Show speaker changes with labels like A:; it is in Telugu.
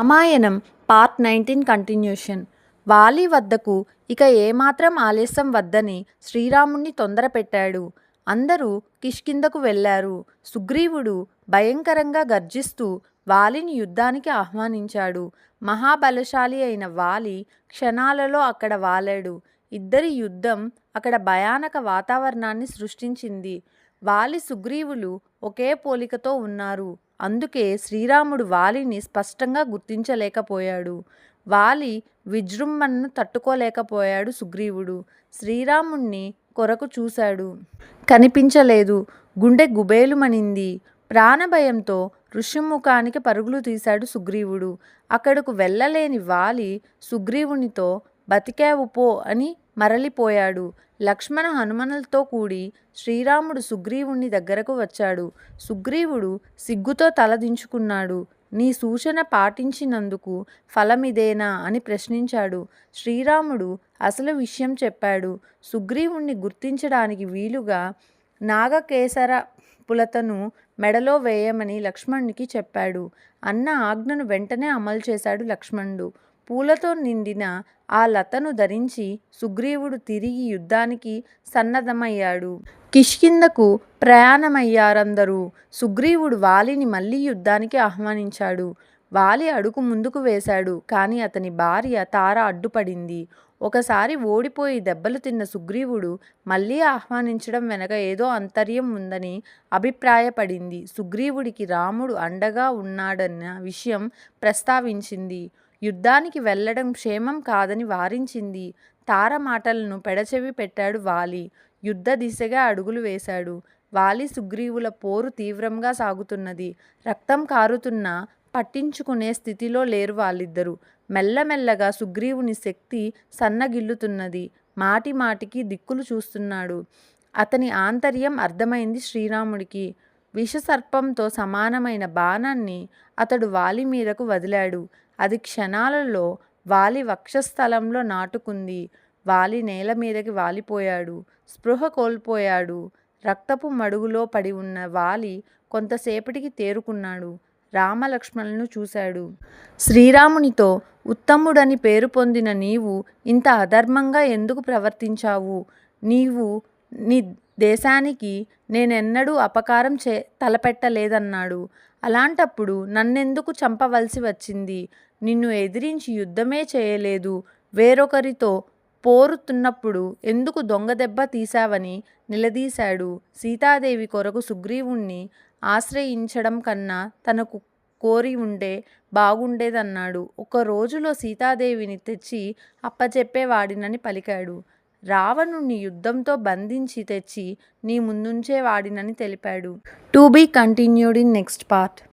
A: Ramayanam part 19 continuation. వాలి వద్దకు ఇక ఏమాత్రం ఆలస్యం వద్దని శ్రీరాముణ్ణి తొందరపెట్టాడు. అందరూ కిష్కింధకు వెళ్ళారు. సుగ్రీవుడు భయంకరంగా గర్జిస్తూ వాలిని యుద్ధానికి ఆహ్వానించాడు. మహాబలశాలి అయిన వాలి క్షణాలలో అక్కడ వాలాడు. ఇద్దరి యుద్ధం అక్కడ భయానక వాతావరణాన్ని సృష్టించింది. వాలి సుగ్రీవులు ఒకే పోలికతో ఉన్నారు. అందుకే శ్రీరాముడు వాలిని స్పష్టంగా గుర్తించలేకపోయాడు. వాలి విజృంభణను తట్టుకోలేకపోయాడు. సుగ్రీవుడు శ్రీరాముణ్ణి కొరకు చూశాడు. కనిపించలేదు. గుండె గుబేలుమనింది. ప్రాణభయంతో ఋషిముఖానికి పరుగులు తీశాడు సుగ్రీవుడు. అక్కడకు వెళ్ళలేని వాలి సుగ్రీవునితో బతికావు పో అని మరలిపోయాడు. లక్ష్మణ హనుమనులతో కూడి శ్రీరాముడు సుగ్రీవుని దగ్గరకు వచ్చాడు. సుగ్రీవుడు సిగ్గుతో తలదించుకున్నాడు. నీ సూచన పాటించినందుకు ఫలమిదేనా అని ప్రశ్నించాడు. శ్రీరాముడు అసలు విషయం చెప్పాడు. సుగ్రీవుణ్ణి గుర్తించడానికి వీలుగా నాగకేసర పులతను మెడలో వేయమని లక్ష్మణునికి చెప్పాడు. అన్న ఆజ్ఞను వెంటనే అమలు చేశాడు లక్ష్మణుడు. పూలతో నిండిన ఆ లతను ధరించి సుగ్రీవుడు తిరిగి యుద్ధానికి సన్నద్ధమయ్యాడు. కిష్కింధకు ప్రయాణమయ్యారందరూ. సుగ్రీవుడు వాలిని మళ్ళీ యుద్ధానికి ఆహ్వానించాడు. వాలి అడుగు ముందుకు వేశాడు. కానీ అతని భార్య తార అడ్డుపడింది. ఒకసారి ఓడిపోయి దెబ్బలు తిన్న సుగ్రీవుడు మళ్ళీ ఆహ్వానించడం వెనక ఏదో అంతర్యం ఉందని అభిప్రాయపడింది. సుగ్రీవుడికి రాముడు అండగా ఉన్నాడన్న విషయం ప్రస్తావించింది. యుద్ధానికి వెళ్ళడం క్షేమం కాదని వారించింది. తార మాటలను పెడచెవి పెట్టాడు వాలి. యుద్ధ దిశగా అడుగులు వేశాడు. వాలి సుగ్రీవుల పోరు తీవ్రంగా సాగుతున్నది. రక్తం కారుతున్నా పట్టించుకునే స్థితిలో లేరు వాళ్ళిద్దరూ. మెల్లమెల్లగా సుగ్రీవుని శక్తి సన్నగిల్లుతున్నది. మాటి మాటికి దిక్కులు చూస్తున్నాడు. అతని ఆంతర్యం అర్థమైంది శ్రీరాముడికి. విషసర్పంతో సమానమైన బాణాన్ని అతడు వాలి మీదకు వదిలాడు. అది క్షణాలలో వాలి వక్షస్థలంలో నాటుకుంది. వాలి నేల మీదకి వాలిపోయాడు. స్పృహ కోల్పోయాడు. రక్తపు మడుగులో పడి ఉన్న వాలి కొంతసేపటికి తేరుకున్నాడు. రామలక్ష్మణులను చూశాడు. శ్రీరామునితో ఉత్తముడని పేరు పొందిన నీవు ఇంత అధర్మంగా ఎందుకు ప్రవర్తించావు? నీవు నీ దేశానికి నేనెన్నడూ అపకారం తలపెట్టలేదన్నాడు. అలాంటప్పుడు నన్నెందుకు చంపవలసి వచ్చింది? నిన్ను ఎదిరించి యుద్ధమే చేయలేదు. వేరొకరితో పోరుతున్నప్పుడు ఎందుకు దొంగదెబ్బ తీశావని నిలదీశాడు. సీతాదేవి కొరకు సుగ్రీవుణ్ణి ఆశ్రయించడం కన్నా తనకు కోరి ఉండే బాగుండేదన్నాడు. ఒక రోజులో సీతాదేవిని తెచ్చి అప్పచెప్పేవాడినని పలికాడు. రావణుణ్ణి యుద్ధంతో బంధించి తెచ్చి నీ ముందుంచేవాడినని తెలిపాడు. To be continued in next part.